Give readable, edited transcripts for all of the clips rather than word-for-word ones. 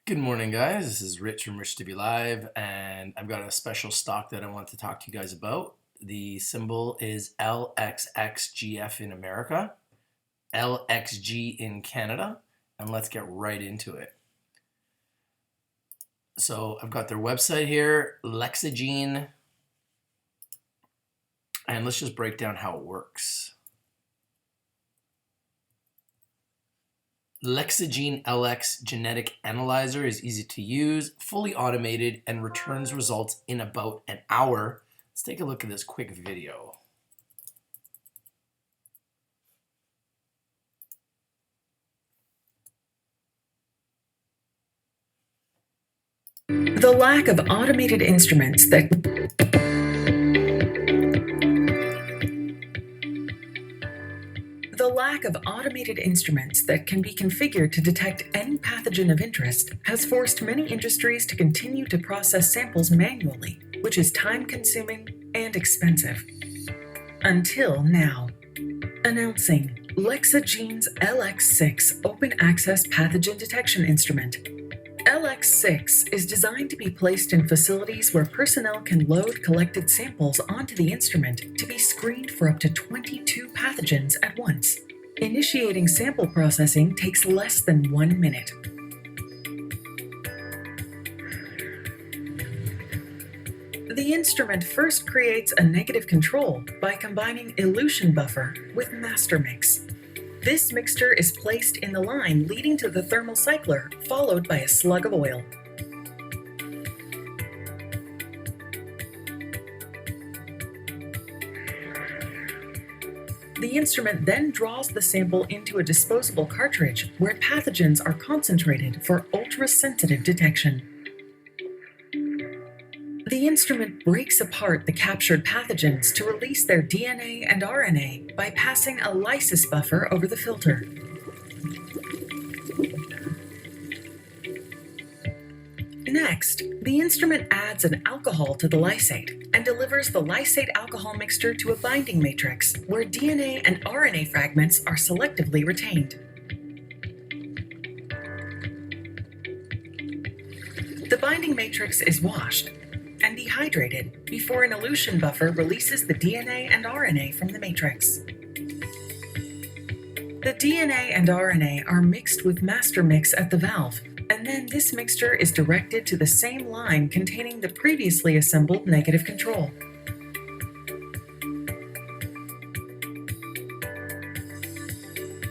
Good morning, guys. This is Rich from Rich to Be Live, and I've got a special stock that I want to talk to you guys about. The symbol is LXXGF in America, LXG in Canada, and let's get right into it. So I've got their website here, LexaGene, and let's just break down how it works. LexaGene LX genetic analyzer is easy to use, fully automated, and returns results in about an hour. Let's take a look at this quick video. The lack of automated instruments that can be configured to detect any pathogen of interest has forced many industries to continue to process samples manually, which is time-consuming and expensive. Until now. Announcing LexaGene's LX6 Open Access Pathogen Detection Instrument. LX6 is designed to be placed in facilities where personnel can load collected samples onto the instrument to be screened for up to 22 pathogens at once. Initiating sample processing takes less than 1 minute. The instrument first creates a negative control by combining elution buffer with master mix. This mixture is placed in the line leading to the thermal cycler, followed by a slug of oil. The instrument then draws the sample into a disposable cartridge where pathogens are concentrated for ultra-sensitive detection. The instrument breaks apart the captured pathogens to release their DNA and RNA by passing a lysis buffer over the filter. Next, the instrument adds an alcohol to the lysate and delivers the lysate alcohol mixture to a binding matrix where DNA and RNA fragments are selectively retained. The binding matrix is washed and dehydrated before an elution buffer releases the DNA and RNA from the matrix. The DNA and RNA are mixed with master mix at the valve, and then this mixture is directed to the same line containing the previously assembled negative control.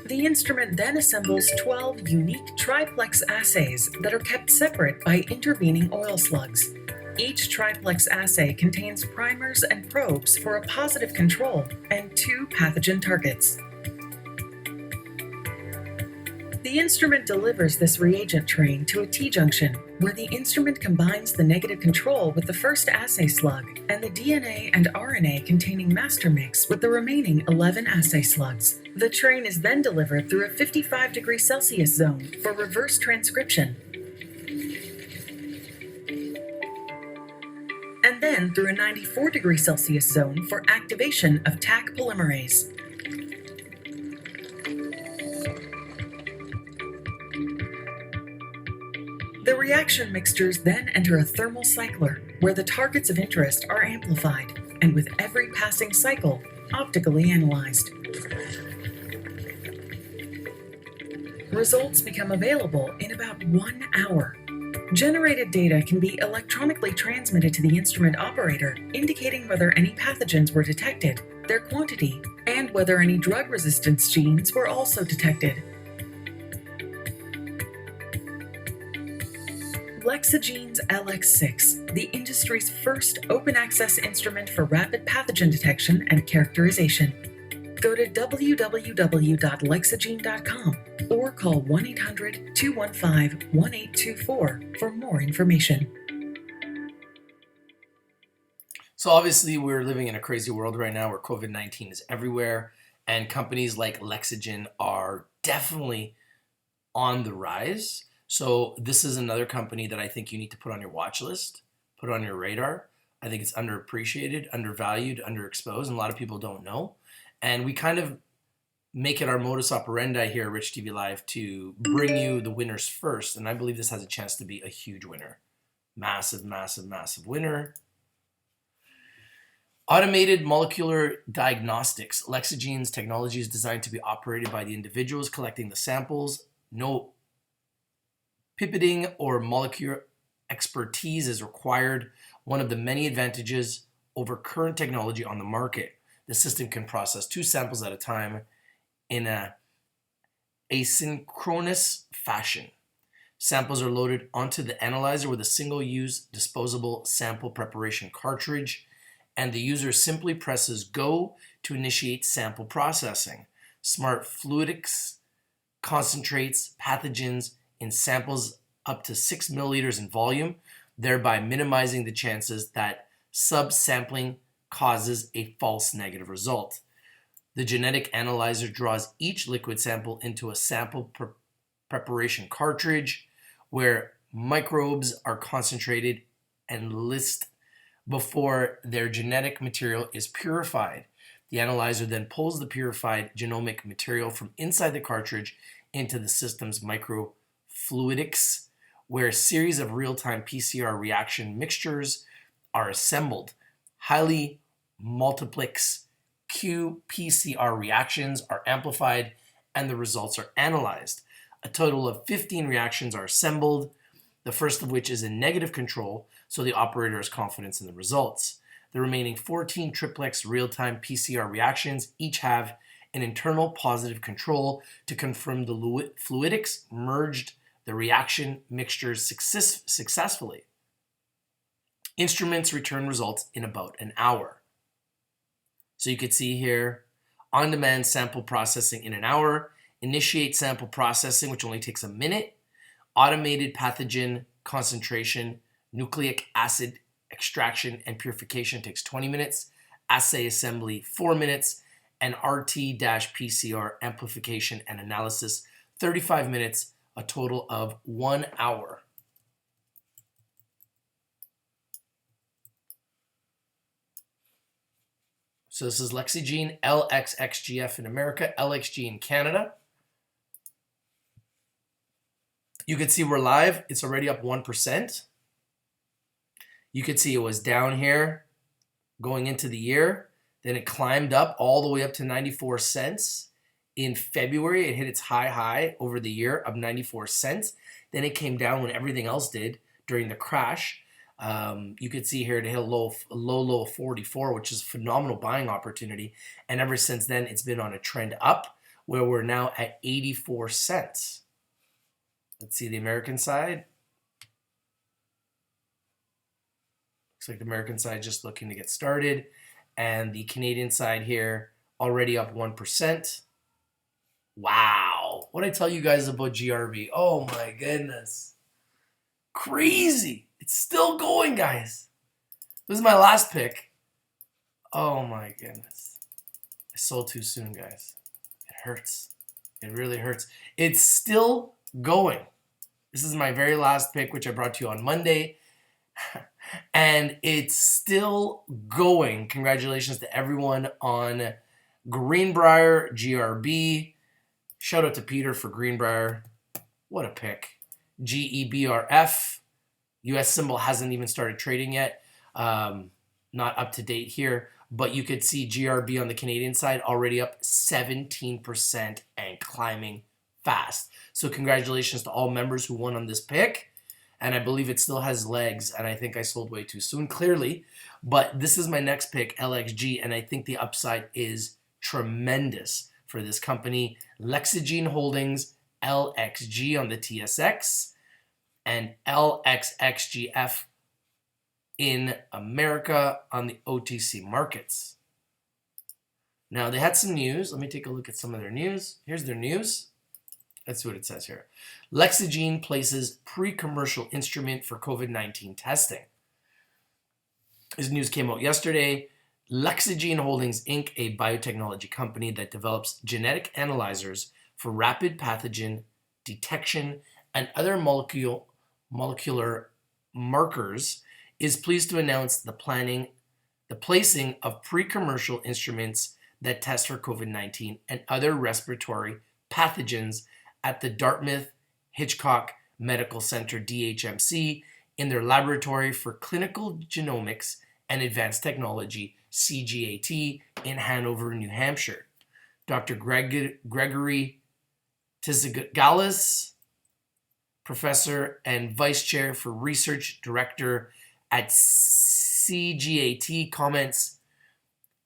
The instrument then assembles 12 unique triplex assays that are kept separate by intervening oil slugs. Each triplex assay contains primers and probes for a positive control and 2 pathogen targets. The instrument delivers this reagent train to a T-junction, where the instrument combines the negative control with the first assay slug and the DNA and RNA containing master mix with the remaining 11 assay slugs. The train is then delivered through a 55°C zone for reverse transcription, and then through a 94°C zone for activation of Taq polymerase. The reaction mixtures then enter a thermal cycler, where the targets of interest are amplified, and with every passing cycle, optically analyzed. Results become available in about 1 hour. Generated data can be electronically transmitted to the instrument operator, indicating whether any pathogens were detected, their quantity, and whether any drug resistance genes were also detected. LexaGene's LX6, the industry's first open-access instrument for rapid pathogen detection and characterization. Go to www.lexagene.com or call 1-800-215-1824 for more information. So obviously we're living in a crazy world right now where COVID-19 is everywhere, and companies like LexaGene are definitely on the rise. So this is another company that I think you need to put on your watch list, put on your radar. I think it's underappreciated, undervalued, underexposed, and a lot of people don't know. And we kind of make it our modus operandi here at Rich TV Live to bring you the winners first. And I believe this has a chance to be a huge winner. Massive, massive, massive winner. Automated molecular diagnostics. LexaGene's technology is designed to be operated by the individuals collecting the samples. No pipetting or molecular expertise is required. One of the many advantages over current technology on the market. The system can process 2 samples at a time in a asynchronous fashion. Samples are loaded onto the analyzer with a single-use disposable sample preparation cartridge, and the user simply presses go to initiate sample processing. Smart fluidics concentrates pathogens in samples up to 6 milliliters in volume, thereby minimizing the chances that subsampling causes a false negative result. The genetic analyzer draws each liquid sample into a sample preparation cartridge where microbes are concentrated and list before their genetic material is purified. The analyzer then pulls the purified genomic material from inside the cartridge into the system's microfluidics, where a series of real-time PCR reaction mixtures are assembled. Highly multiplex qPCR reactions are amplified and the results are analyzed. A total of 15 reactions are assembled, the first of which is in negative control, so the operator has confidence in the results. The remaining 14 triplex real-time PCR reactions each have an internal positive control to confirm the fluidics merged the reaction mixtures successfully. Instruments return results in about an hour. So you could see here, on-demand sample processing in an hour, initiate sample processing, which only takes a minute, automated pathogen concentration, nucleic acid extraction and purification takes 20 minutes, assay assembly 4 minutes, and RT-PCR amplification and analysis 35 minutes, a total of 1 hour. So this is LexaGene, LXXGF in America, LXG in Canada. You can see we're live. It's already up 1%. You could see it was down here going into the year. Then it climbed up all the way up to 94 cents. In February, it hit its high over the year of 94 cents. Then it came down when everything else did during the crash. You could see here it hit a low of 44, which is a phenomenal buying opportunity. And ever since then, it's been on a trend up where we're now at 84 cents. Let's see the American side. Looks like the American side just looking to get started. And the Canadian side here already up 1%. Wow. What did I tell you guys about GRB? Oh my goodness. Crazy. It's still going, guys. This is my last pick. Oh my goodness. I sold too soon, guys. It hurts. It really hurts. It's still going. This is my very last pick, which I brought to you on Monday. And it's still going. Congratulations to everyone on Greenbrier, GRB. Shout out to Peter for Greenbrier. What a pick. GEBRF. US symbol hasn't even started trading yet. Not up to date here. But you could see GRB on the Canadian side already up 17% and climbing fast. So congratulations to all members who won on this pick. And I believe it still has legs. And I think I sold way too soon, clearly. But this is my next pick, LXG. And I think the upside is tremendous for this company. LexaGene Holdings, LXG on the TSX, and LXXGF in America on the OTC markets. Now, they had some news. Let me take a look at some of their news. Here's their news. Let's see what it says here. LexaGene places pre-commercial instrument for COVID-19 testing. This news came out yesterday. LexaGene Holdings, Inc., a biotechnology company that develops genetic analyzers for rapid pathogen detection and other molecular markers, is pleased to announce the placing of pre-commercial instruments that test for COVID-19 and other respiratory pathogens at the Dartmouth-Hitchcock Medical Center, DHMC, in their laboratory for clinical genomics and advanced technology, CGAT, in Hanover, New Hampshire. Dr. Gregory Tsongalis, professor and vice chair for research director at CGAT, comments,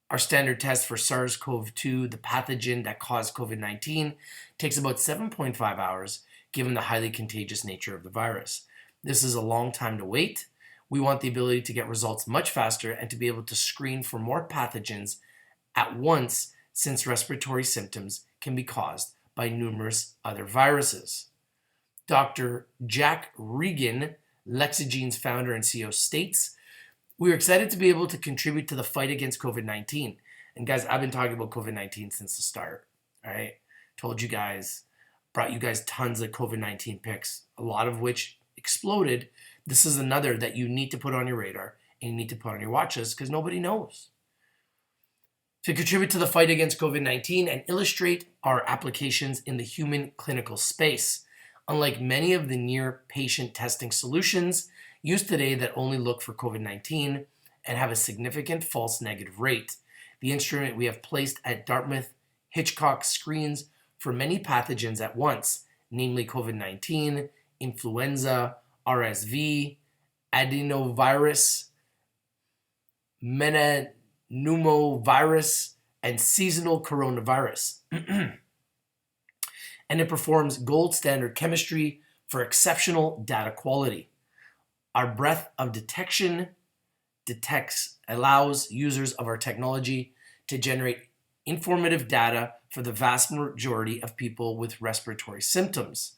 our standard test for SARS-CoV-2, the pathogen that caused COVID-19, takes about 7.5 hours given the highly contagious nature of the virus. This is a long time to wait. We want the ability to get results much faster and to be able to screen for more pathogens at once, since respiratory symptoms can be caused by numerous other viruses. Dr. Jack Regan, LexaGene's founder and CEO, states, "We are excited to be able to contribute to the fight against COVID-19. And guys, I've been talking about COVID-19 since the start, all right? Told you guys, brought you guys tons of COVID-19 picks, a lot of which exploded. This is another that you need to put on your radar and you need to put on your watch list because nobody knows. To contribute to the fight against COVID-19 and illustrate our applications in the human clinical space. Unlike many of the near-patient testing solutions used today that only look for COVID-19 and have a significant false negative rate, the instrument we have placed at Dartmouth-Hitchcock screens for many pathogens at once, namely COVID-19, influenza, RSV, adenovirus, metapneumovirus, and seasonal coronavirus. And it performs gold standard chemistry for exceptional data quality. Our breadth of detection allows users of our technology to generate informative data for the vast majority of people with respiratory symptoms.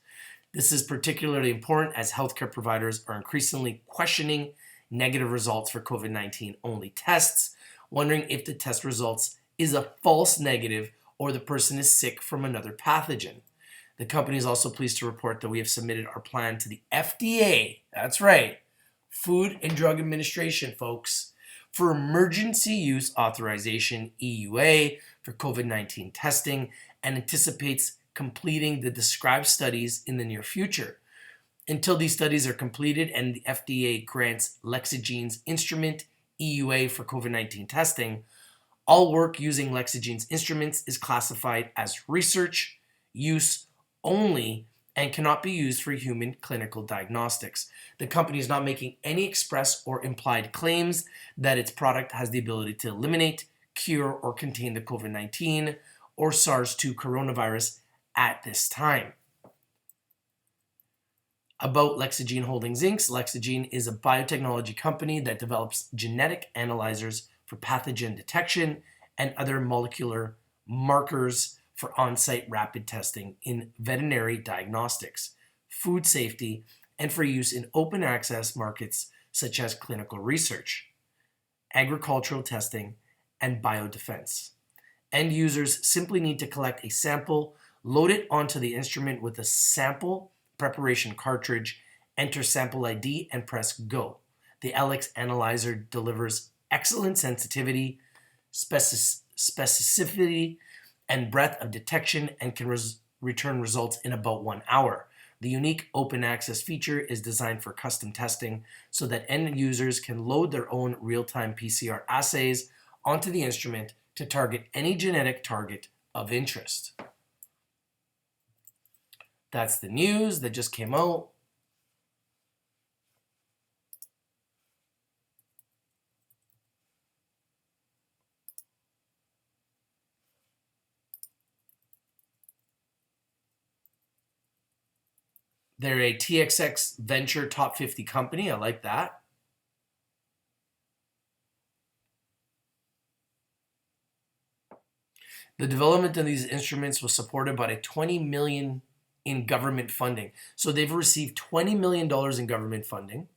This is particularly important as healthcare providers are increasingly questioning negative results for COVID-19 only tests, wondering if the test results is a false negative or the person is sick from another pathogen. The company is also pleased to report that we have submitted our plan to the FDA, that's right, Food and Drug Administration, folks, for emergency use authorization, EUA, for COVID-19 testing, and anticipates completing the described studies in the near future. Until these studies are completed and the FDA grants LexaGene's instrument EUA for COVID-19 testing, all work using LexaGene's instruments is classified as research use only and cannot be used for human clinical diagnostics. The company is not making any express or implied claims that its product has the ability to eliminate, cure, or contain the COVID-19 or SARS-2 coronavirus at this time. About LexaGene Holdings Inc. LexaGene is a biotechnology company that develops genetic analyzers for pathogen detection and other molecular markers for on-site rapid testing in veterinary diagnostics, food safety, and for use in open access markets such as clinical research, agricultural testing, and biodefense. End users simply need to collect a sample, load it onto the instrument with a sample preparation cartridge, enter sample ID, and press go. The LX analyzer delivers excellent sensitivity, specificity, and breadth of detection and can return results in about 1 hour. The unique open access feature is designed for custom testing so that end users can load their own real-time PCR assays onto the instrument to target any genetic target of interest. That's the news that just came out. They're a TSX Venture Top 50 company. I like that. The development of these instruments was supported by $20 million in government funding. So they've received $20 million in government funding.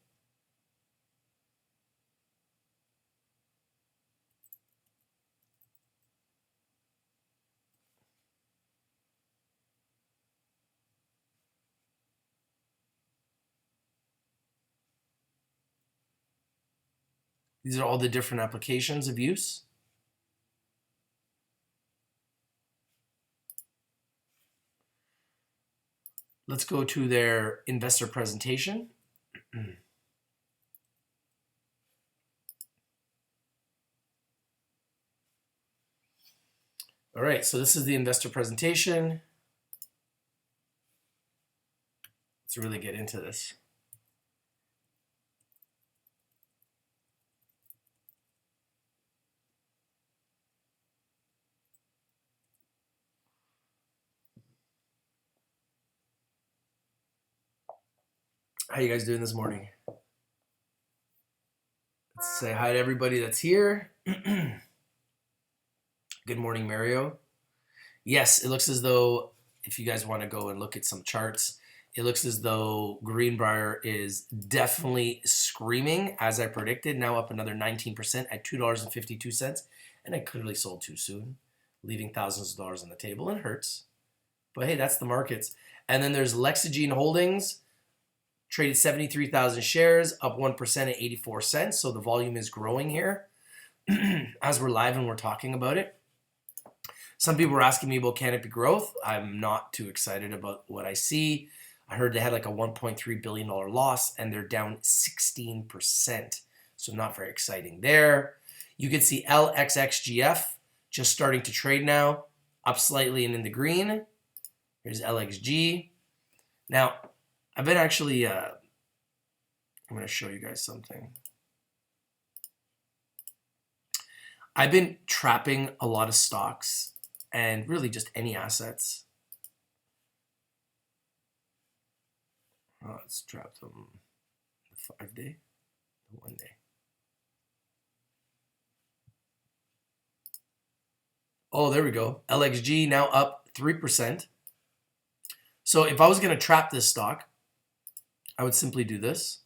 These are all the different applications of use. Let's go to their investor presentation. All right, so this is the investor presentation. Let's really get into this. How you guys doing this morning? Let's say hi to everybody that's here. Good morning, Mario. Yes, it looks as though, if you guys want to go and look at some charts, it looks as though Greenbrier is definitely screaming, as I predicted, now up another 19% at $2.52. And I clearly sold too soon, leaving thousands of dollars on the table. It hurts. But hey, that's the markets. And then there's LexaGene Holdings, traded 73,000 shares, up 1% at 84 cents. So the volume is growing here as we're live and we're talking about it. Some people were asking me about Canopy growth. I'm not too excited about what I see. I heard they had like a $1.3 billion loss and they're down 16%. So not very exciting there. You can see LXXGF just starting to trade now, up slightly and in the green. Here's LXG. Now, I've been actually, I'm going to show you guys something. I've been trapping a lot of stocks and really just any assets. Let's trap them the 5-day, the 1-day. Oh, there we go. LXG now up 3%. So if I was going to trap this stock, I would simply do this.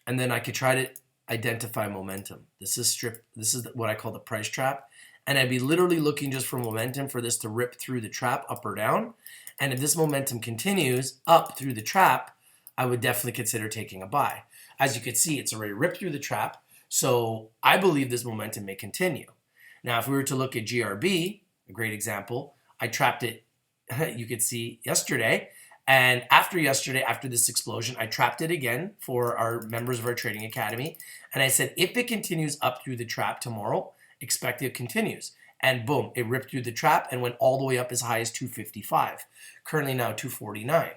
And then I could try to identify momentum. This is what I call the price trap. And I'd be literally looking just for momentum for this to rip through the trap up or down. And if this momentum continues up through the trap, I would definitely consider taking a buy. As you can see, it's already ripped through the trap. So I believe this momentum may continue. Now, if we were to look at GRB, a great example, I trapped it, you could see yesterday. And after yesterday, after this explosion, I trapped it again for our members of our trading academy. And I said, if it continues up through the trap tomorrow, expect it continues. And boom, it ripped through the trap and went all the way up as high as 255. Currently now 249.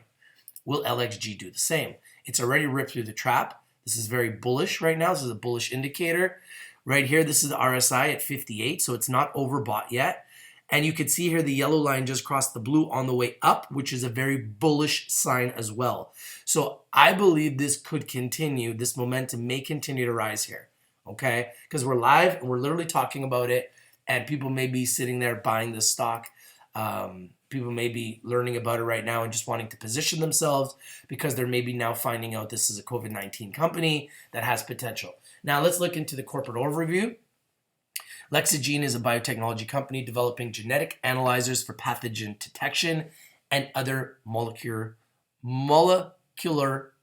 Will LXG do the same? It's already ripped through the trap. This is very bullish right now. This is a bullish indicator. Right here, this is the RSI at 58, so it's not overbought yet. And you can see here the yellow line just crossed the blue on the way up, which is a very bullish sign as well. So I believe this could continue. This momentum may continue to rise here, okay? Because we're live and we're literally talking about it, and people may be sitting there buying this stock. People may be learning about it right now and just wanting to position themselves because they're maybe now finding out this is a COVID-19 company that has potential. Now let's look into the corporate overview. LexaGene is a biotechnology company developing genetic analyzers for pathogen detection and other molecular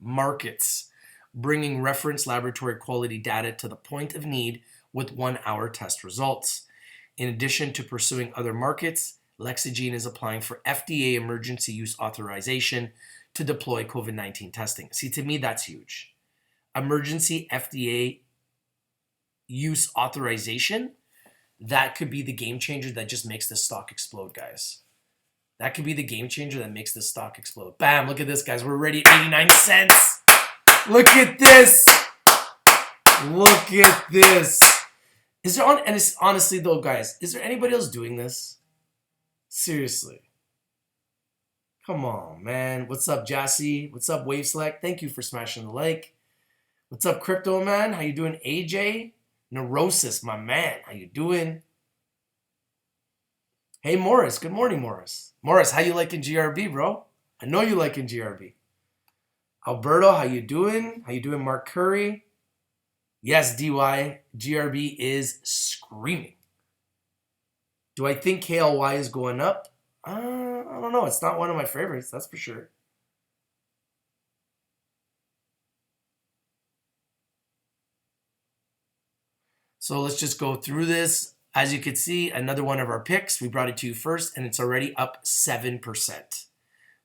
markets, bringing reference laboratory quality data to the point of need with 1-hour test results. In addition to pursuing other markets, LexaGene is applying for FDA emergency use authorization to deploy COVID-19 testing. See, to me, that's huge. Emergency FDA use authorization, that could be the game changer that just makes the stock explode, guys. That could be the game changer that makes this stock explode. Bam, look at this, guys. We're already at 89 cents. Look at this. Look at this. Is there and it's honestly though, guys, is there anybody else doing this? Seriously. Come on, man. What's up, Jassy? What's up, Wave Select? Thank you for smashing the like. What's up, Crypto Man? How you doing, AJ? Neurosis, my man. How you doing? Hey, Morris. Good morning, Morris. Morris, how you liking GRB, bro? I know you liking GRB. Alberto, how you doing? How you doing, Mark Curry? Yes, DY. GRB is screaming. Do I think KLY is going up? I don't know. It's not one of my favorites, that's for sure. So let's just go through this. As you can see, another one of our picks, we brought it to you first, and it's already up 7%.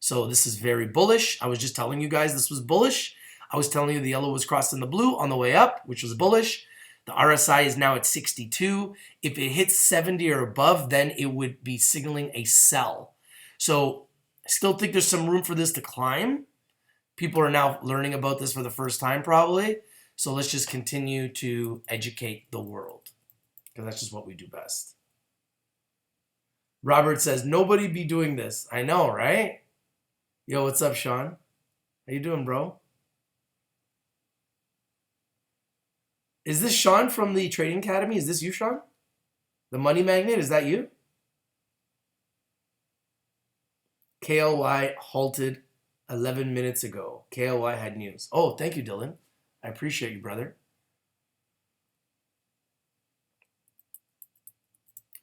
So this is very bullish. I was just telling you guys this was bullish. I was telling you the yellow was crossing the blue on the way up, which was bullish. The RSI is now at 62. If it hits 70 or above, then it would be signaling a sell. So I still think there's some room for this to climb. People are now learning about this for the first time probably. So let's just continue to educate the world, because that's just what we do best. Robert says, nobody be doing this. I know, right? Yo, what's up, Sean? How you doing, bro? Is this Sean from the Trading Academy? Is this you, Sean? The Money Magnet, is that you? KLY halted 11 minutes ago. KLY had news. Oh, thank you, Dylan. I appreciate you, brother.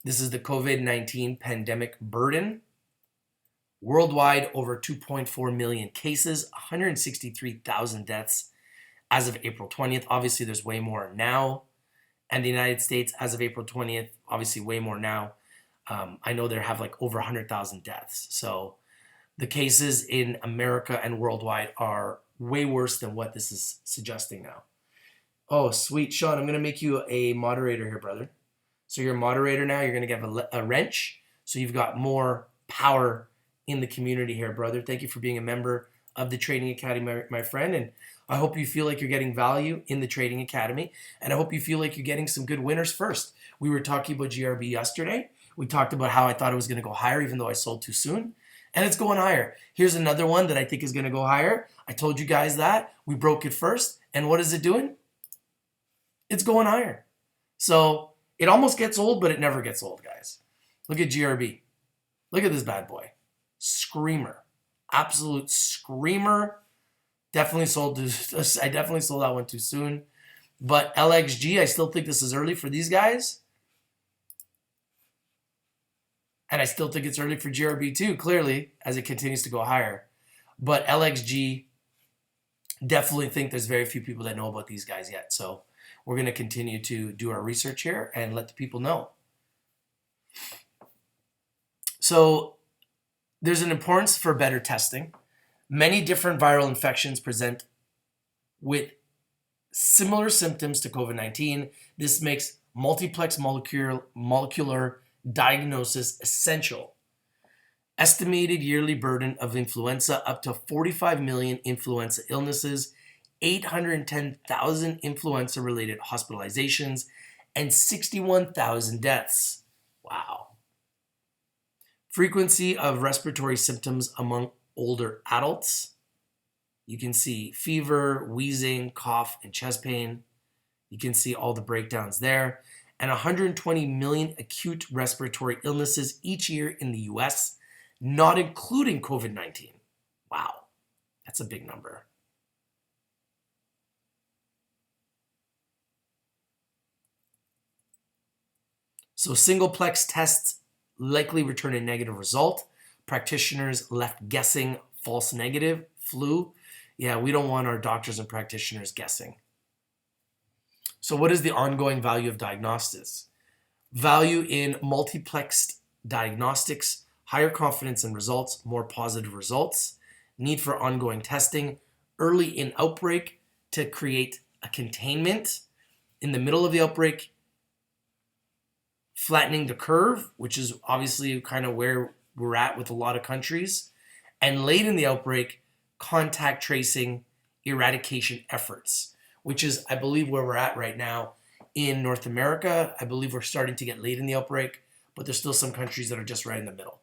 This is the COVID-19 pandemic burden. Worldwide, over 2.4 million cases, 163,000 deaths as of April 20th. Obviously, there's way more now. And the United States, as of April 20th, obviously way more now. I know they have like over 100,000 deaths. So the cases in America and worldwide are way worse than what this is suggesting now. Oh, sweet. Sean, I'm going to make you a moderator here, brother. So you're a moderator now. You're going to get a wrench. So you've got more power in the community here, brother. Thank you for being a member of the Trading Academy, my friend. And I hope you feel like you're getting value in the Trading Academy. And I hope you feel like you're getting some good winners first. We were talking about GRB yesterday. We talked about how I thought it was going to go higher, even though I sold too soon. And it's going higher. Here's another one that I think is going to go higher. I told you guys that. We broke it first. And what is it doing? It's going higher. So it almost gets old, but it never gets old, guys. Look at GRB. Look at this bad boy. Screamer. Absolute screamer. Definitely sold. I definitely sold that one too soon. But LXG, I still think this is early for these guys. And I still think it's early for GRB too, clearly, as it continues to go higher. But LXG, definitely think there's very few people that know about these guys yet. So we're going to continue to do our research here and let the people know. So there's an importance for better testing. Many different viral infections present with similar symptoms to COVID-19. This makes multiplex molecular diagnosis essential. Estimated yearly burden of influenza up to 45 million influenza illnesses, 810,000 influenza-related hospitalizations, and 61,000 deaths. Wow. Frequency of respiratory symptoms among older adults. You can see fever, wheezing, cough, and chest pain. You can see all the breakdowns there. And 120 million acute respiratory illnesses each year in the US, not including COVID-19. Wow, that's a big number. So singleplex tests likely return a negative result. Practitioners left guessing false negative, flu. Yeah, we don't want our doctors and practitioners guessing. So what is the ongoing value of diagnostics? Value in multiplexed diagnostics, higher confidence in results, more positive results, need for ongoing testing, early in outbreak to create a containment, in the middle of the outbreak, flattening the curve, which is obviously kind of where we're at with a lot of countries, and late in the outbreak, contact tracing, eradication efforts, which is, I believe, where we're at right now in North America. I believe we're starting to get late in the outbreak, but there's still some countries that are just right in the middle.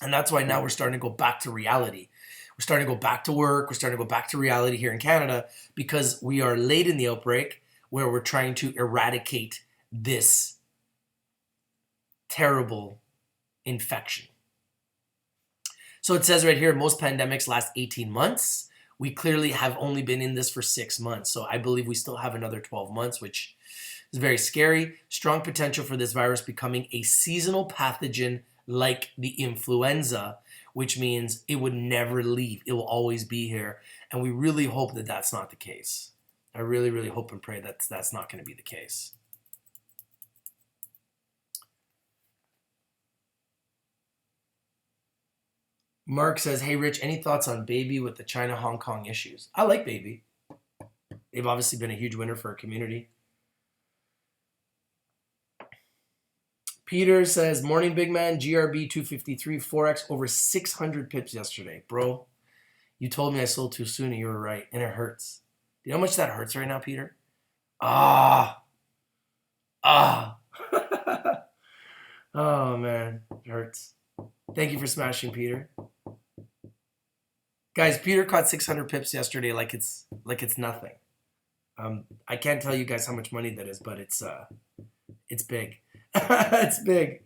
And that's why now we're starting to go back to reality. We're starting to go back to work. We're starting to go back to reality here in Canada because we are late in the outbreak where we're trying to eradicate this terrible infection. So it says right here, most pandemics last 18 months. We clearly have only been in this for 6 months. So I believe we still have another 12 months, which is very scary. Strong potential for this virus becoming a seasonal pathogen like the influenza, which means it would never leave. It will always be here. And we really hope that that's not the case. I really, really hope and pray that that's not going to be the case. Mark says, hey, Rich, any thoughts on Baby with the China-Hong Kong issues? I like Baby. They've obviously been a huge winner for our community. Peter says, morning, big man, GRB 253, Forex over 600 pips yesterday. Bro, you told me I sold too soon and you were right, and it hurts. Do you know how much that hurts right now, Peter? Ah. Oh, man, it hurts. Thank you for smashing, Peter. Guys, Peter caught 600 pips yesterday like it's nothing. I can't tell you guys how much money that is, but it's big. It's big.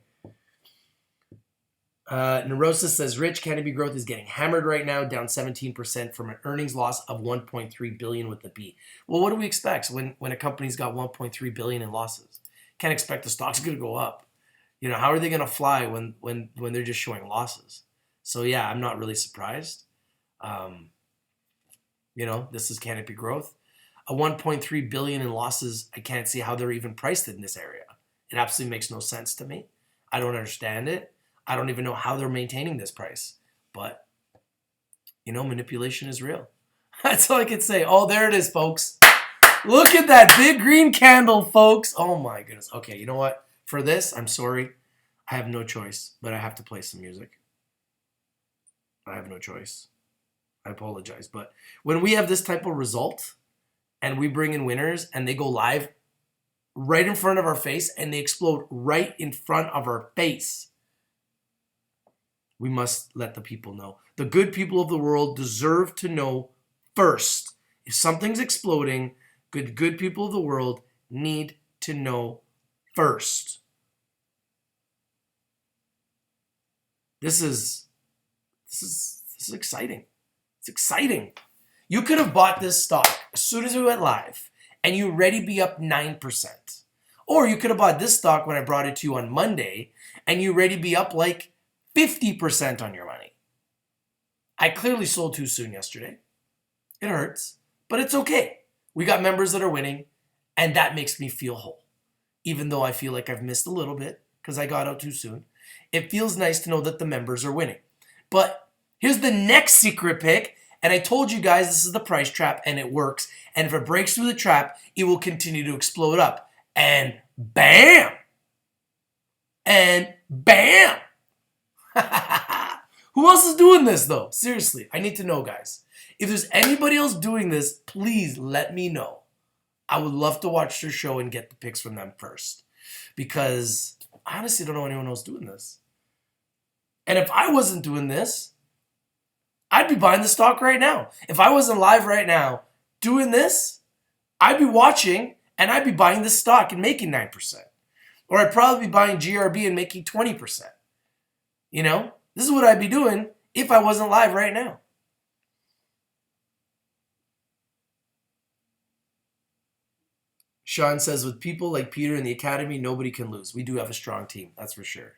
Neurosis says, Rich, cannabis growth is getting hammered right now, down 17% from an earnings loss of 1.3 billion with the B. Well, what do we expect when a company's got 1.3 billion in losses? Can't expect the stock's going to go up. You know, how are they going to fly when they're just showing losses? So yeah, I'm not really surprised. You know, this is canopy growth. A 1.3 billion in losses, I can't see how they're even priced in this area. It absolutely makes no sense to me. I don't understand it. I don't even know how they're maintaining this price. But, you know, manipulation is real. That's all I can say. Oh, there it is, folks. Look at that big green candle, folks. Oh, my goodness. Okay, you know what? For this, I'm sorry. I have no choice, but I have to play some music. I have no choice. I apologize. But when we have this type of result and we bring in winners and they go live right in front of our face and they explode right in front of our face, we must let the people know. The good people of the world deserve to know first. If something's exploding, good people of the world need to know first. This is exciting. It's exciting. You could have bought this stock as soon as we went live and you already be up 9%. Or you could have bought this stock when I brought it to you on Monday and you already be up like 50% on your money. I clearly sold too soon yesterday. It hurts, but it's okay. We got members that are winning, and that makes me feel whole. Even though I feel like I've missed a little bit because I got out too soon, it feels nice to know that the members are winning. But here's the next secret pick, and I told you guys this is the price trap, and it works. And if it breaks through the trap, it will continue to explode up. And bam! And bam! Who else is doing this, though? Seriously, I need to know, guys. If there's anybody else doing this, please let me know. I would love to watch their show and get the picks from them first. Because I honestly don't know anyone else doing this. And if I wasn't doing this, I'd be buying the stock right now. If I wasn't live right now doing this, I'd be watching and I'd be buying this stock and making 9%. Or I'd probably be buying GRB and making 20%. You know, this is what I'd be doing if I wasn't live right now. Sean says, with people like Peter in the academy, nobody can lose. We do have a strong team, that's for sure.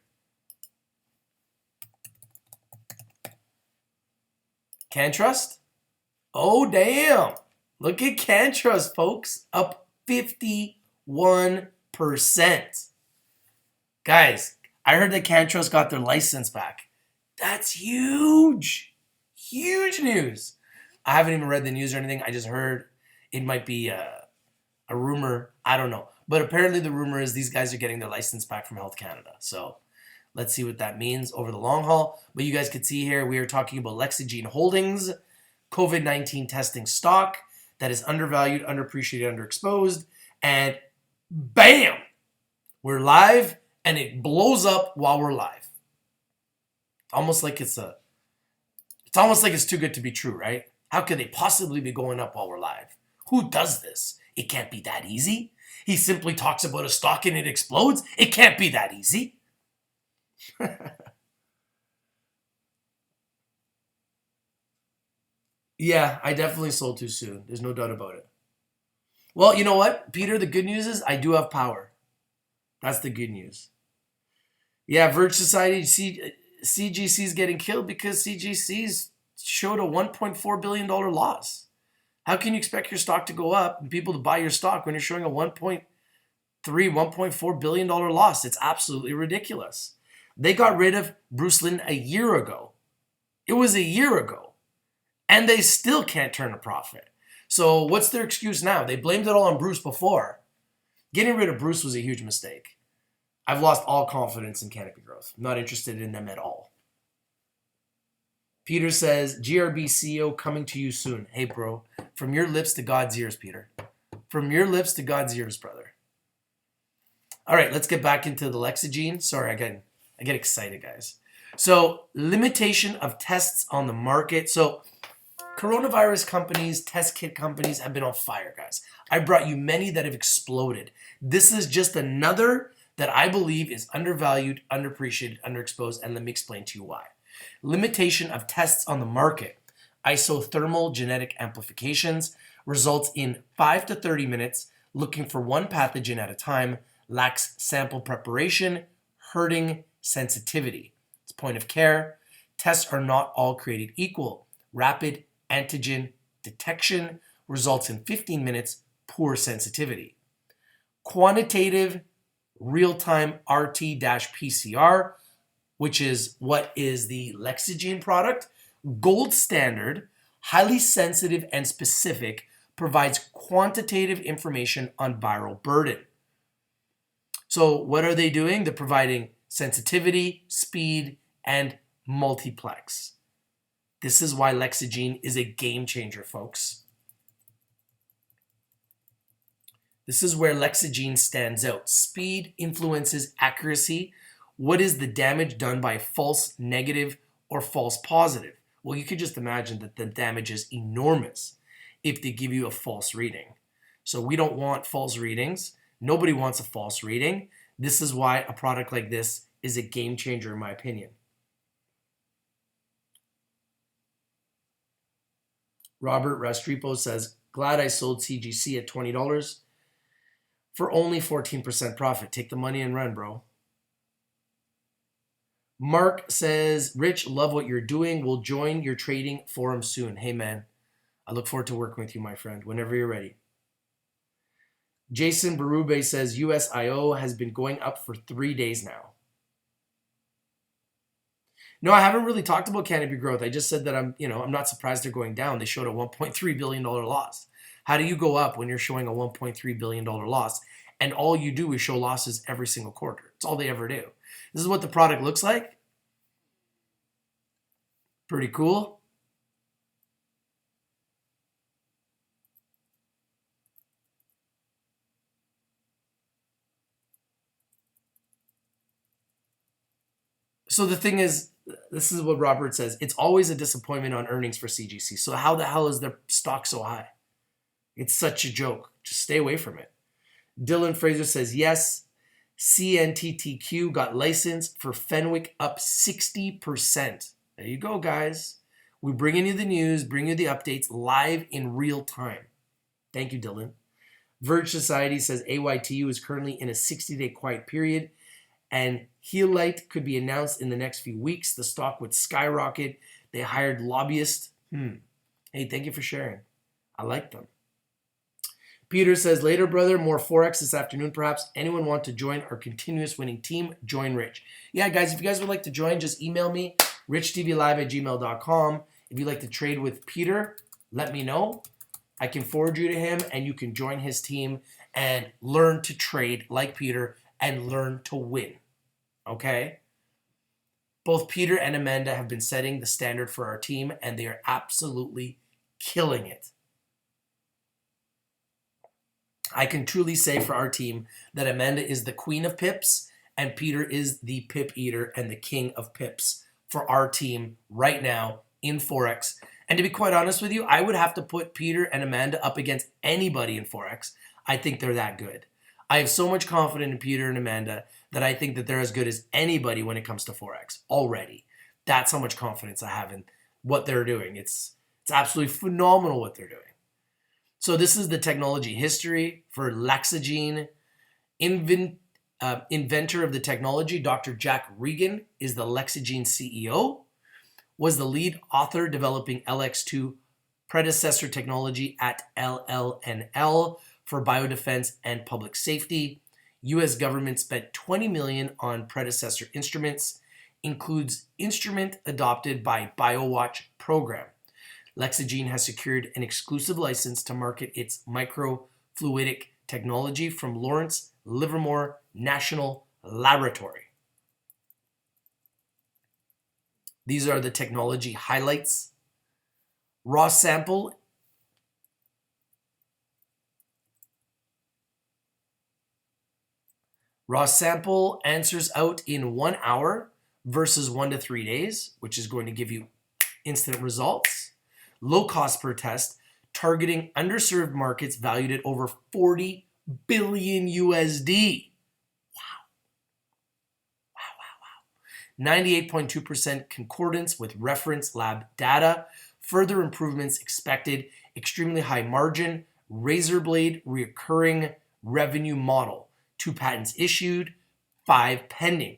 CanTrust? Oh, damn. Look at CanTrust, folks. Up 51%. Guys, I heard that CanTrust got their license back. That's huge. Huge news. I haven't even read the news or anything. I just heard it might be a rumor. I don't know. But apparently the rumor is these guys are getting their license back from Health Canada. So let's see what that means over the long haul. But you guys can see here, we are talking about LexaGene Holdings, COVID-19 testing stock that is undervalued, underappreciated, underexposed. And bam, we're live and it blows up while we're live. Almost like it's almost like it's too good to be true, right? How could they possibly be going up while we're live? Who does this? It can't be that easy. He simply talks about a stock and it explodes. It can't be that easy. Yeah, I definitely sold too soon. There's no doubt about it. Well, you know what, Peter? The good news is I do have power. That's the good news. Yeah, Verge Society, CGC is getting killed because CGC's showed a $1.4 billion loss. How can you expect your stock to go up and people to buy your stock when you're showing a $1.4 billion loss? It's absolutely ridiculous. They got rid of Bruce Lin a year ago. It was a year ago, and they still can't turn a profit. So what's their excuse now? They blamed it all on Bruce before. Getting rid of Bruce was a huge mistake. I've lost all confidence in Canopy Growth. I'm not interested in them at all. Peter says, GRB CEO coming to you soon. Hey, bro, from your lips to God's ears, Peter. From your lips to God's ears, brother. All right, let's get back into the LexaGene. Sorry, I get excited, guys. So, limitation of tests on the market. So, coronavirus companies, test kit companies have been on fire, guys. I brought you many that have exploded. This is just another that I believe is undervalued, underappreciated, underexposed, and let me explain to you why. Limitation of tests on the market. Isothermal genetic amplifications results in 5 to 30 minutes looking for one pathogen at a time, lacks sample preparation, hurting sensitivity. It's point of care. Tests are not all created equal. Rapid antigen detection results in 15 minutes, poor sensitivity. Quantitative real-time RT-PCR, which is what is the LexaGene product, gold standard, highly sensitive and specific, provides quantitative information on viral burden. So what are they doing? They're providing sensitivity, speed, and multiplex. This is why LexaGene is a game changer, folks. This is where LexaGene stands out. Speed influences accuracy. What is the damage done by false negative or false positive? Well, you could just imagine that the damage is enormous if they give you a false reading. So we don't want false readings. Nobody wants a false reading. This is why a product like this is a game changer, in my opinion. Robert Restrepo says, glad I sold CGC at $20 for only 14% profit. Take the money and run, bro. Mark says, Rich, love what you're doing. We'll join your trading forum soon. Hey, man, I look forward to working with you, my friend, whenever you're ready. Jason Berube says, USIO has been going up for 3 days now. No, I haven't really talked about Canopy Growth. I just said that I'm not surprised they're going down. They showed a $1.3 billion loss. How do you go up when you're showing a $1.3 billion loss and all you do is show losses every single quarter? It's all they ever do. This is what the product looks like. Pretty cool. So the thing is, this is what Robert says. It's always a disappointment on earnings for CGC. So how the hell is their stock so high? It's such a joke. Just stay away from it. Dylan Fraser says, yes, CNTTQ got licensed for Fenwick up 60%. There you go, guys. We bringing you the news, bring you the updates live in real time. Thank you, Dylan. Verge Society says AYTU is currently in a 60-day quiet period and Healite could be announced in the next few weeks. The stock would skyrocket. They hired lobbyists. Hey, thank you for sharing. I like them. Peter says, later, brother, more Forex this afternoon, perhaps. Anyone want to join our continuous winning team? Join Rich. Yeah, guys, if you guys would like to join, just email me, richtvlive@gmail.com. If you'd like to trade with Peter, let me know. I can forward you to him, and you can join his team and learn to trade like Peter and learn to win. Okay? Both Peter and Amanda have been setting the standard for our team, and they are absolutely killing it. I can truly say for our team that Amanda is the queen of pips and Peter is the pip eater and the king of pips for our team right now in Forex. And to be quite honest with you, I would have to put Peter and Amanda up against anybody in Forex. I think they're that good. I have so much confidence in Peter and Amanda that I think that they're as good as anybody when it comes to Forex already. That's how much confidence I have in what they're doing. It's absolutely phenomenal what they're doing. So this is the technology history for LexaGene. Inventor of the technology, Dr. Jack Regan, is the LexaGene CEO, was the lead author developing LX2 predecessor technology at LLNL for biodefense and public safety. U.S. government spent $20 million on predecessor instruments. includes instrument adopted by BioWatch program. LexaGene has secured an exclusive license to market its microfluidic technology from Lawrence Livermore National Laboratory. These are the technology highlights. Raw sample answers out in 1 hour versus 1 to 3 days, which is going to give you instant results. Low cost per test, targeting underserved markets valued at over 40 billion USD. Wow. 98.2% concordance with reference lab data. Further improvements expected. Extremely high margin, razor blade recurring revenue model. 2 patents issued, 5 pending.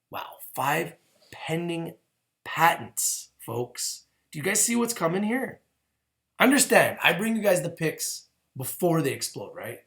Wow, 5 pending patents, folks. Do you guys see what's coming here? Understand, I bring you guys the picks before they explode, right?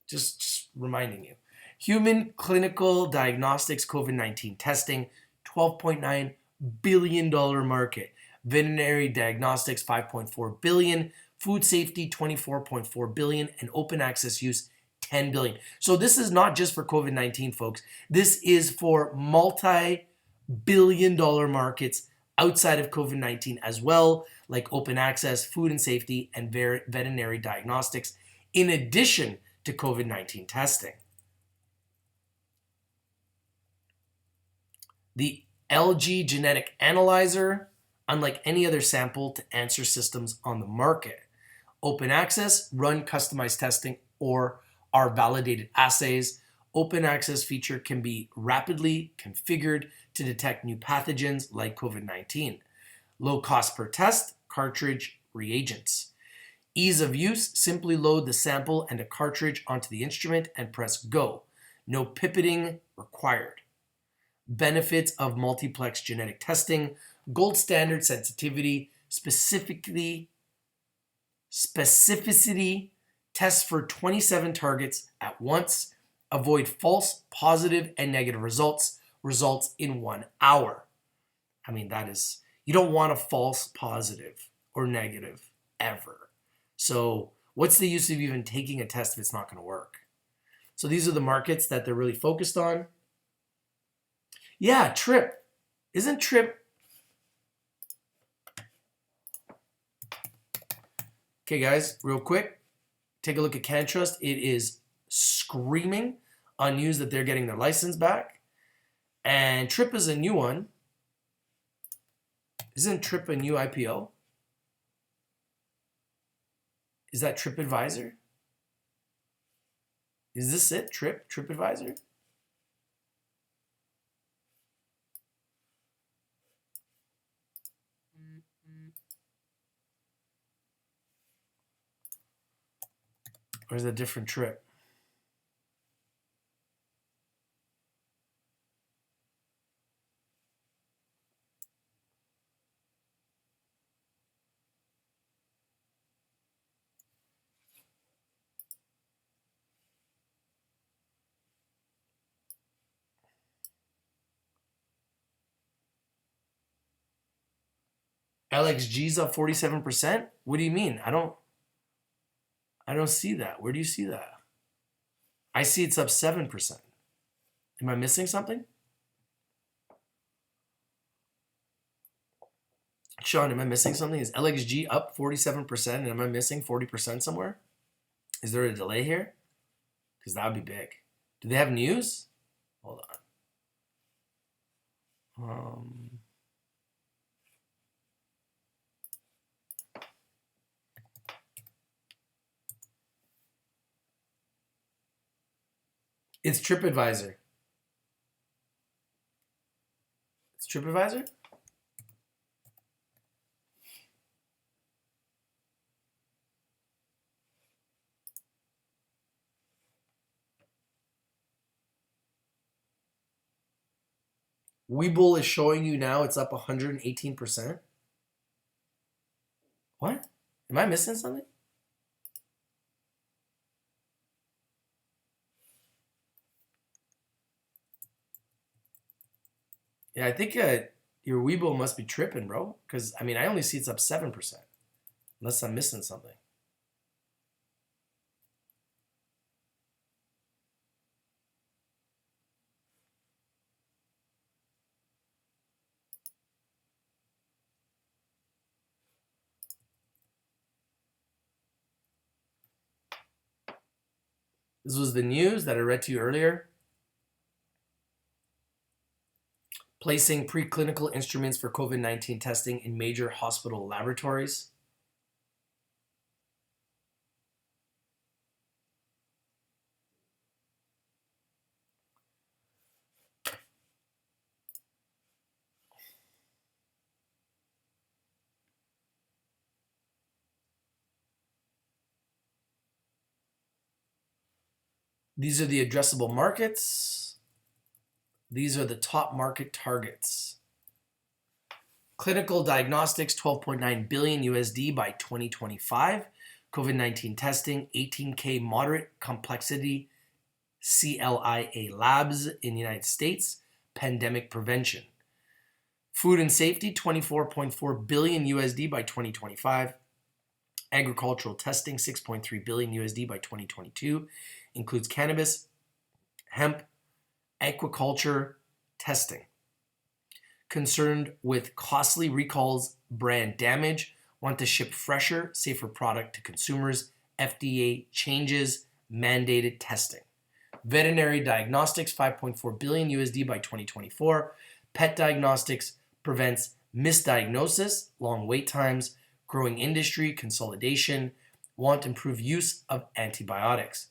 Just reminding you. Human clinical diagnostics COVID-19 testing, $12.9 billion market. Veterinary diagnostics, $5.4 billion. Food safety, $24.4 billion. And open access use, $10 billion. So this is not just for COVID-19, folks. This is for multi-billion-dollar markets outside of COVID-19 as well, like open access, food and safety, and veterinary diagnostics, in addition to COVID-19 testing. The LG genetic analyzer, unlike any other sample to answer systems on the market. Open access, run customized testing, or our validated assays. Open access feature can be rapidly configured to detect new pathogens like COVID-19. Low cost per test, cartridge reagents. Ease of use, simply load the sample and a cartridge onto the instrument and press go. No pipetting required. Benefits of multiplex genetic testing, gold standard sensitivity, specificity, tests for 27 targets at once, avoid false positive and negative results in 1 hour. I mean, that is, you don't want a false positive or negative ever. So what's the use of even taking a test if it's not going to work? So these are the markets that they're really focused on. Yeah, TRIP. Isn't TRIP? Okay, guys, real quick, take a look at CanTrust. It is screaming on news that they're getting their license back. And TRIP is a new one. Isn't TRIP a new IPO? Is that TripAdvisor? Is this it? TripAdvisor? Or is it a different Trip? LXG's up 47%? What do you mean? I don't see that. Where do you see that? I see it's up 7%. Am I missing something? Sean, am I missing something? Is LXG up 47% and am I missing 40% somewhere? Is there a delay here? Because that would be big. Do they have news? Hold on. It's TripAdvisor. It's TripAdvisor? Webull is showing you now it's up 118%. What? Am I missing something? Yeah, I think your Weibo must be tripping, bro. Because, I mean, I only see it's up 7%. Unless I'm missing something. This was the news that I read to you earlier. Placing preclinical instruments for COVID-19 testing in major hospital laboratories. These are the addressable markets. These are the top market targets. Clinical diagnostics, 12.9 billion USD by 2025. COVID-19 testing, 18K moderate complexity CLIA labs in the United States. Pandemic prevention. Food and safety, 24.4 billion USD by 2025. Agricultural testing, 6.3 billion USD by 2022. Includes cannabis, hemp, aquaculture testing. Concerned with costly recalls, brand damage, want to ship fresher, safer product to consumers. FDA changes mandated testing. Veterinary diagnostics, 5.4 billion USD by 2024. Pet diagnostics prevents misdiagnosis, long wait times, growing industry, consolidation, want improved use of antibiotics.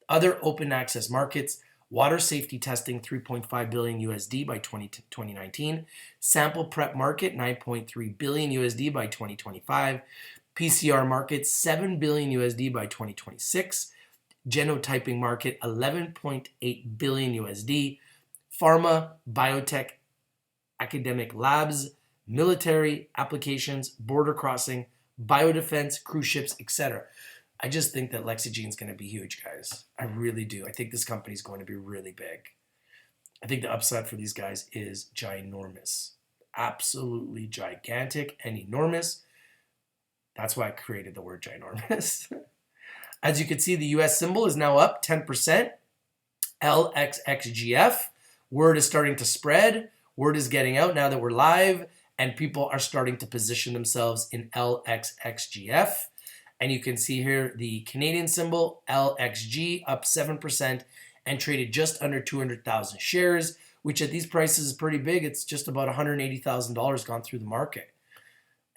Other open access markets, water safety testing, 3.5 billion USD by 2019. Sample prep market, 9.3 billion USD by 2025. PCR market, 7 billion USD by 2026. Genotyping market, 11.8 billion USD. Pharma, biotech, academic labs, military applications, border crossing, biodefense, cruise ships, etc. I just think that LexaGene is going to be huge, guys. I really do. I think this company is going to be really big. I think the upside for these guys is ginormous. Absolutely gigantic and enormous. That's why I created the word ginormous. As you can see, the US symbol is now up 10%. LXXGF. Word is starting to spread. Word is getting out now that we're live, and people are starting to position themselves in LXXGF. And you can see here the Canadian symbol, LXG, up 7% and traded just under 200,000 shares, which at these prices is pretty big. It's just about $180,000 gone through the market.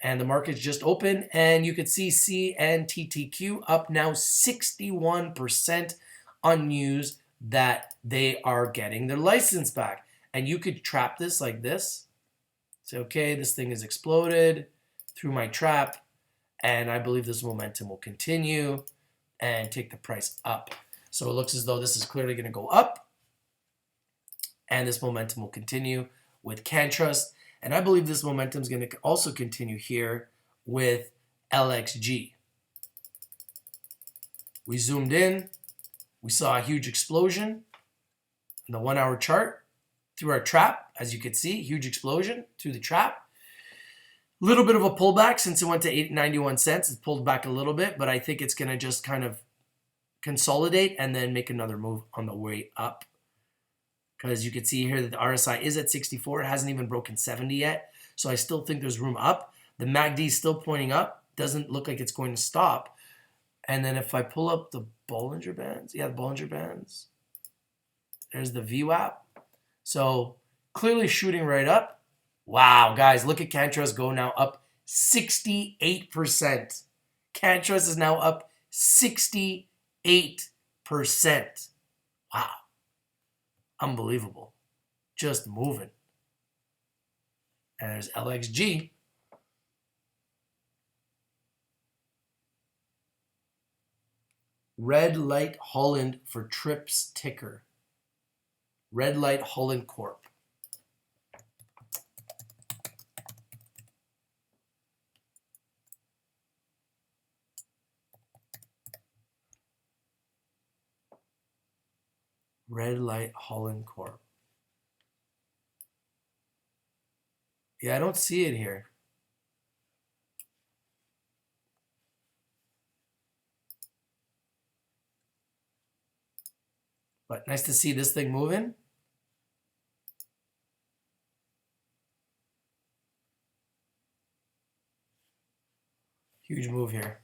And the market's just open, and you can see CNTTQ up now 61% on news that they are getting their license back. And you could trap this like this. Say, okay, this thing has exploded through my trap, and I believe this momentum will continue and take the price up. So it looks as though this is clearly going to go up, and this momentum will continue with CanTrust. And I believe this momentum is going to also continue here with LXG. We zoomed in. We saw a huge explosion in the 1 hour chart through our trap. As you can see, huge explosion through the trap. Little bit of a pullback since it went to 8.91 cents. It's pulled back a little bit, but I think it's going to just kind of consolidate and then make another move on the way up. Because you can see here that the RSI is at 64. It hasn't even broken 70 yet. So I still think there's room up. The MACD is still pointing up. Doesn't look like it's going to stop. And then if I pull up the Bollinger Bands, the Bollinger Bands, there's the VWAP. So clearly shooting right up. Wow, guys, look at CanTrust go now up 68%. CanTrust is now up 68%. Wow. Unbelievable. Just moving. And there's LXG. Red Light Holland for TRIPS ticker. Red Light Holland Corp. Red Light Holland Corp. Yeah, I don't see it here. But nice to see this thing moving. Huge move here.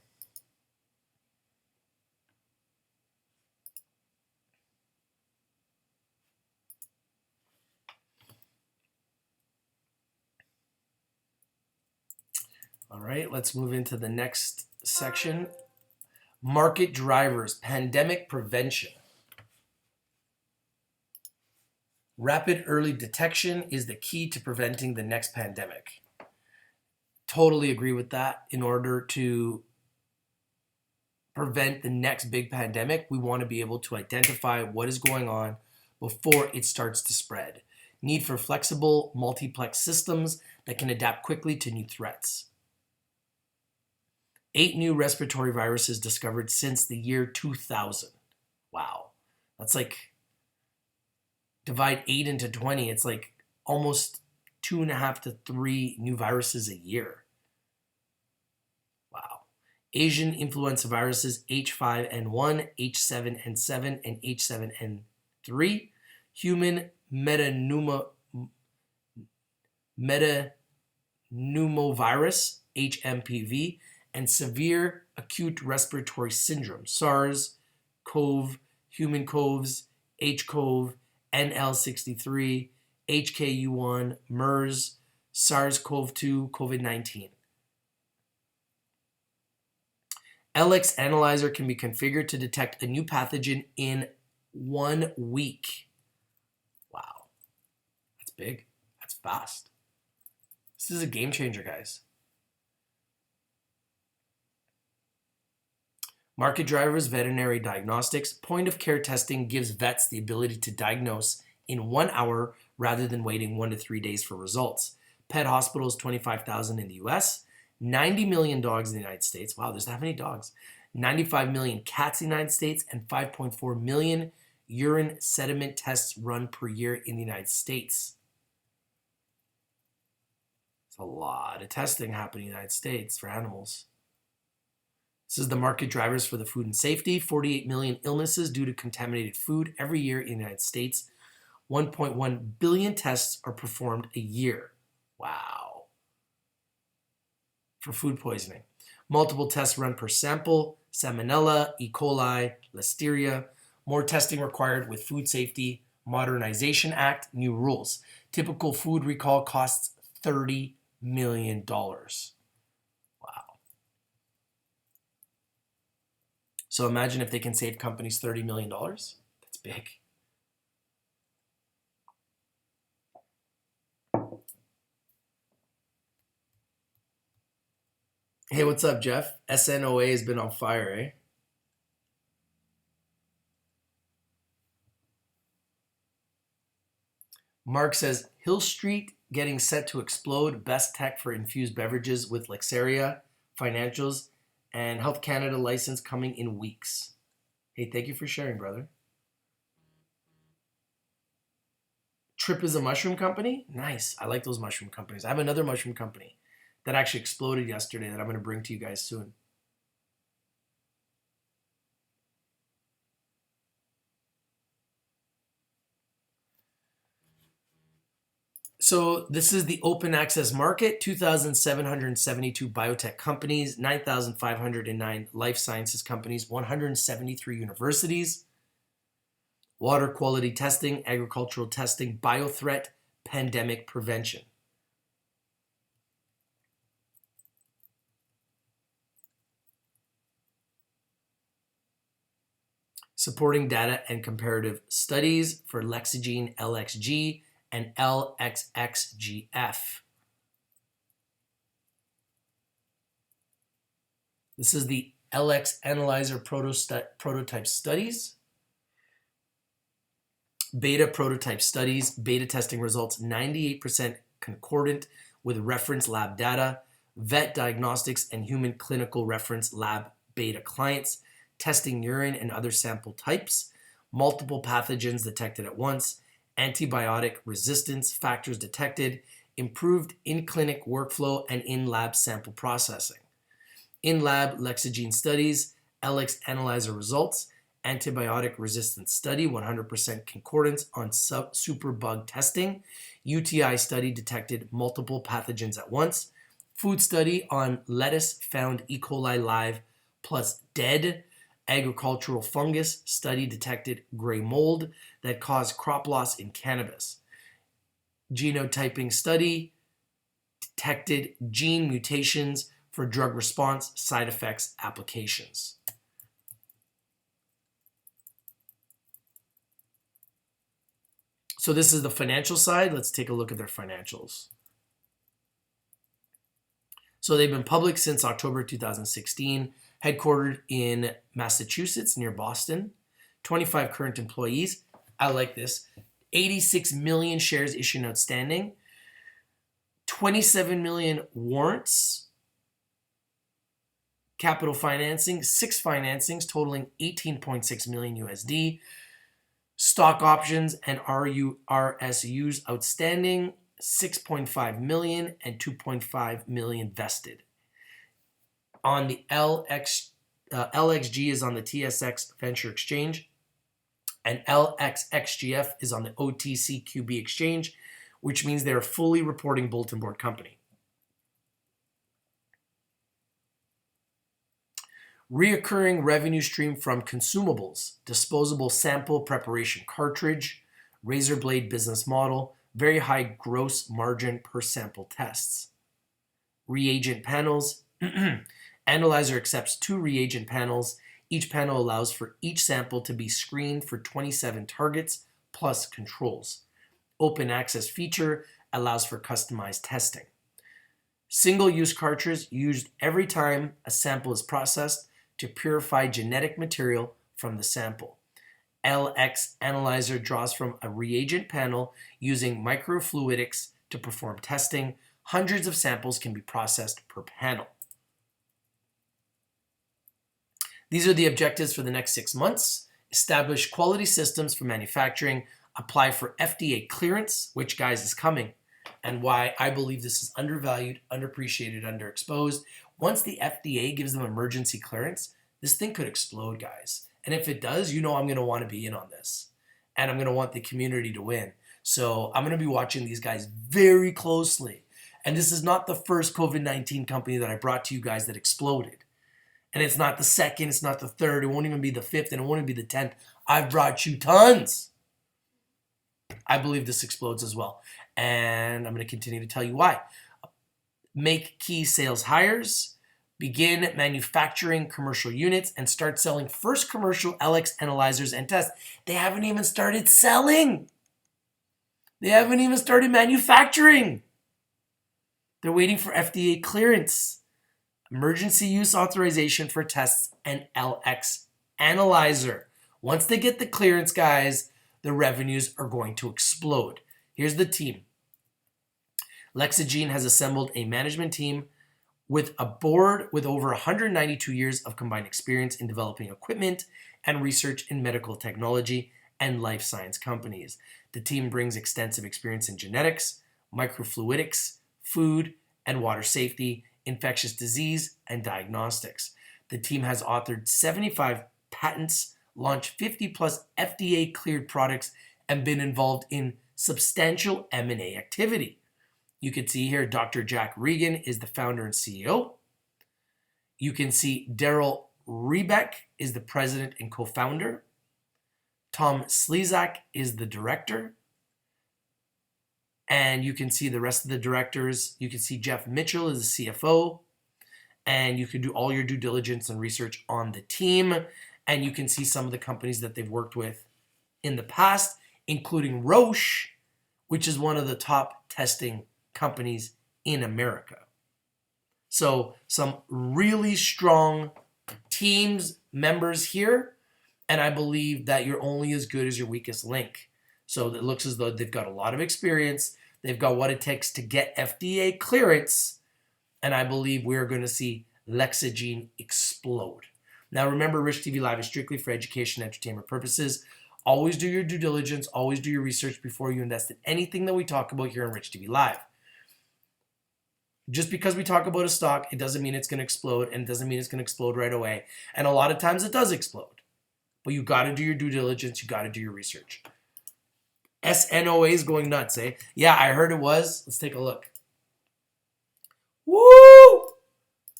All right, let's move into the next section. Market drivers, pandemic prevention. Rapid early detection is the key to preventing the next pandemic. Totally agree with that. In order to prevent the next big pandemic, we want to be able to identify what is going on before it starts to spread. Need for flexible, multiplex systems that can adapt quickly to new threats. 8 new respiratory viruses discovered since the year 2000. Wow. That's like, divide 8 into 20, it's like almost 2.5 to 3 new viruses a year. Wow. Asian influenza viruses H5N1, H7N7, and H7N3. Human metapneumovirus, HMPV, and severe acute respiratory syndrome, SARS, CoV, human CoVs, HCoV, NL63, HKU1, MERS, SARS-CoV-2, COVID-19. LX Analyzer can be configured to detect a new pathogen in 1 week. Wow, that's big. That's fast. This is a game changer, guys. Market drivers, veterinary diagnostics. Point of care testing gives vets the ability to diagnose in 1 hour rather than waiting 1 to 3 days for results. Pet hospitals, 25,000 in the US, 90 million dogs in the United States. Wow, there's that many dogs. 95 million cats in the United States, and 5.4 million urine sediment tests run per year in the United States. It's a lot of testing happening in the United States for animals. This is the market drivers for the food and safety. 48 million illnesses due to contaminated food every year in the United States. 1.1 billion tests are performed a year. Wow. For food poisoning. Multiple tests run per sample. Salmonella, E. coli, Listeria. More testing required with Food Safety Modernization Act new rules. Typical food recall costs $30 million. So imagine if they can save companies $30 million. That's big. Hey, what's up, Jeff? SNOA has been on fire, eh? Mark says, Hill Street getting set to explode. Best tech for infused beverages with Lexaria, financials, and Health Canada license coming in weeks. Hey, thank you for sharing, brother. Trip is a mushroom company? Nice. I like those mushroom companies. I have another mushroom company that actually exploded yesterday that I'm going to bring to you guys soon. So this is the open access market, 2,772 biotech companies, 9,509 life sciences companies, 173 universities, water quality testing, agricultural testing, biothreat, pandemic prevention. Supporting data and comparative studies for LexaGene, LXG, and LXXGF. This is the LX Analyzer prototype studies. Beta prototype studies, beta testing results 98% concordant with reference lab data, vet diagnostics, and human clinical reference lab beta clients, testing urine and other sample types, multiple pathogens detected at once, antibiotic resistance factors detected, improved in-clinic workflow and in-lab sample processing. In-lab LexaGene studies, LX analyzer results, antibiotic resistance study, 100% concordance on superbug testing, UTI study detected multiple pathogens at once, food study on lettuce found E. coli live plus dead, agricultural fungus study detected gray mold that caused crop loss in cannabis, genotyping study detected gene mutations for drug response side effects applications. So this is the financial side. Let's take a look at their financials. So they've been public since October 2016, headquartered in Massachusetts near Boston, 25 current employees. I like this. 86 million shares issued and outstanding, 27 million warrants, capital financing, 6 financings totaling 18.6 million USD, stock options and RSUs outstanding, 6.5 million and 2.5 million vested. On the LXG is on the TSX Venture Exchange, and LXXGF is on the OTCQB exchange, which means they're a fully reporting bulletin board company. Reoccurring revenue stream from consumables, disposable sample preparation cartridge, razor blade business model, very high gross margin per sample tests. Reagent panels, analyzer accepts 2 reagent panels. Each panel allows for each sample to be screened for 27 targets plus controls. Open access feature allows for customized testing. Single-use cartridge used every time a sample is processed to purify genetic material from the sample. LX analyzer draws from a reagent panel using microfluidics to perform testing. Hundreds of samples can be processed per panel. These are the objectives for the next 6 months. Establish quality systems for manufacturing. Apply for FDA clearance, which, guys, is coming, and why I believe this is undervalued, underappreciated, underexposed. Once the FDA gives them emergency clearance, this thing could explode, guys. And if it does, you know I'm going to want to be in on this. And I'm going to want the community to win. So I'm going to be watching these guys very closely. And this is not the first COVID-19 company that I brought to you guys that exploded. And it's not the second, it's not the third, it won't even be the 5th, and it won't even be the 10th. I've brought you tons. I believe this explodes as well. And I'm going to continue to tell you why. Make key sales hires, begin manufacturing commercial units, and start selling first commercial LX analyzers and tests. They haven't even started selling. They haven't even started manufacturing. They're waiting for FDA clearance. Emergency use authorization for tests and LX analyzer. Once they get the clearance, guys, the revenues are going to explode. Here's the team. LexaGene has assembled a management team with a board with over 192 years of combined experience in developing equipment and research in medical technology and life science companies. The team brings extensive experience in genetics, microfluidics, food and water safety, infectious disease, and diagnostics. The team has authored 75 patents, launched 50 plus FDA cleared products, and been involved in substantial M&A activity. You can see here Dr. Jack Regan is the founder and CEO. You can see Daryl Rebeck is the president and co-founder. Tom Slezak is the director. And you can see the rest of the directors. You can see Jeff Mitchell is the CFO. And you can do all your due diligence and research on the team. And you can see some of the companies that they've worked with in the past, including Roche, which is one of the top testing companies in America. So some really strong teams, members here. And I believe that you're only as good as your weakest link. So it looks as though they've got a lot of experience. They've got what it takes to get FDA clearance. And I believe we're going to see LexaGene explode. Now, remember, Rich TV Live is strictly for education and entertainment purposes. Always do your due diligence. Always do your research before you invest in anything that we talk about here on Rich TV Live. Just because we talk about a stock, it doesn't mean it's going to explode, and it doesn't mean it's going to explode right away. And a lot of times it does explode. But you got to do your due diligence. You got to do your research. SNOA is going nuts, eh? Yeah, I heard it was. Let's take a look. Woo!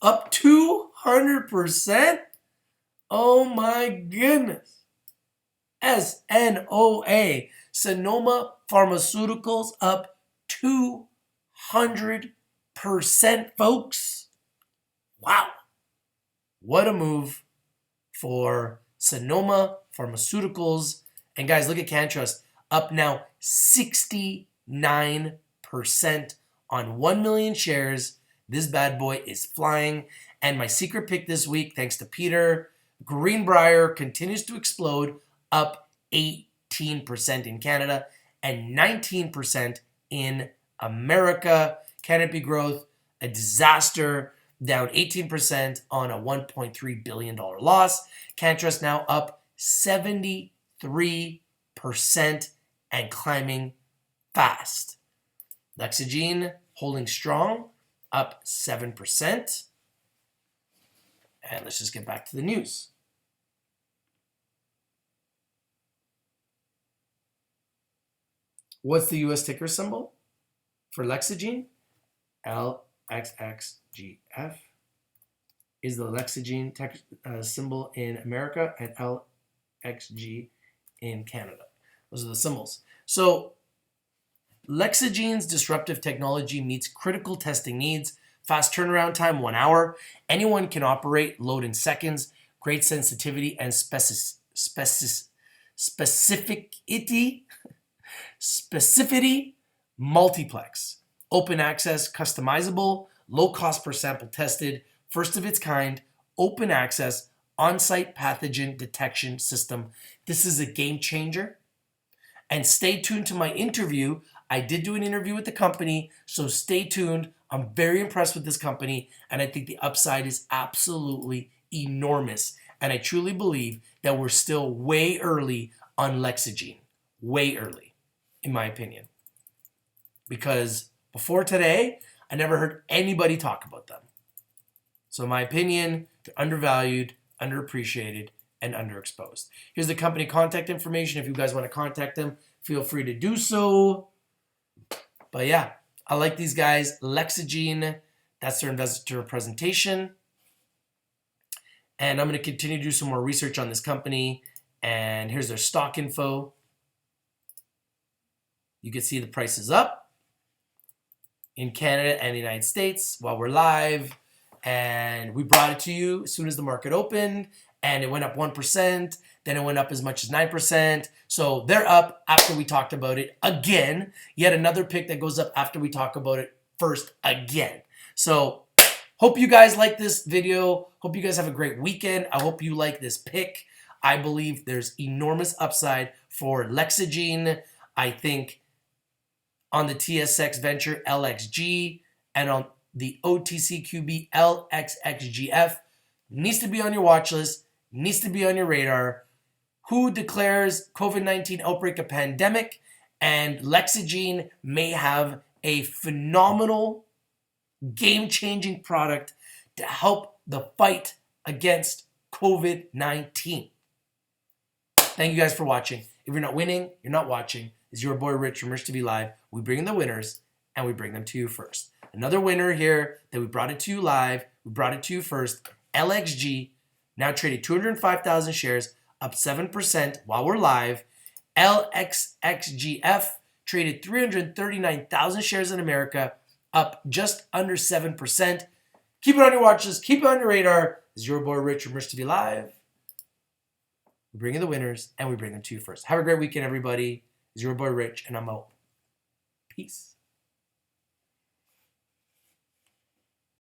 Up 200%? Oh my goodness. SNOA. Sonoma Pharmaceuticals up 200%, folks. Wow. What a move for Sonoma Pharmaceuticals. And guys, look at CanTrust. Up now 69% on 1 million shares. This bad boy is flying. And my secret pick this week, thanks to Peter, Greenbrier continues to explode, up 18% in Canada and 19% in America. Canopy growth, a disaster, down 18% on a $1.3 billion loss. CanTrust now up 73% and climbing fast. LexaGene holding strong, up 7%. And let's just get back to the news. What's the US ticker symbol for LexaGene? LXXGF is the LexaGene symbol in America, and LXG in Canada. Those are the symbols. So LexaGene's disruptive technology meets critical testing needs. Fast turnaround time, 1 hour. Anyone can operate, load in seconds. Great sensitivity and specificity, multiplex. Open access, customizable, low cost per sample tested, first of its kind, open access, on-site pathogen detection system. This is a game changer. And stay tuned to my interview. I did do an interview with the company, so stay tuned. I'm very impressed with this company, and I think the upside is absolutely enormous. And I truly believe that we're still way early on LexaGene. Way early, in my opinion. Because before today, I never heard anybody talk about them. So in my opinion, they're undervalued, underappreciated, and underexposed. Here's the company contact information. If you guys want to contact them, feel free to do so. But yeah, I like these guys. LexaGene, that's their investor presentation. And I'm going to continue to do some more research on this company. And here's their stock info. You can see the price is up in Canada and the United States while we're live. And we brought it to you as soon as the market opened. And it went up 1%. Then it went up as much as 9%. So they're up after we talked about it again. Yet another pick that goes up after we talk about it first again. So hope you guys like this video. Hope you guys have a great weekend. I hope you like this pick. I believe there's enormous upside for LexaGene. I think on the TSX venture LXG and on the OTCQB LXXGF needs to be on your watch list, needs to be on your radar. Who declares COVID-19 outbreak a pandemic? And LexaGene may have a phenomenal, game-changing product to help the fight against COVID-19. Thank you guys for watching. If you're not winning, you're not watching. It's your boy Rich from Rich TV Live. We bring in the winners and we bring them to you first. Another winner here that we brought it to you live. We brought it to you first. LXG, now traded 205,000 shares, up 7% while we're live. LXXGF traded 339,000 shares in America, up just under 7%. Keep it on your watch list. Keep it on your radar. It's your boy Rich from Rich TV Live. We bring in the winners and we bring them to you first. Have a great weekend, everybody. It's your boy Rich, and I'm out. Peace.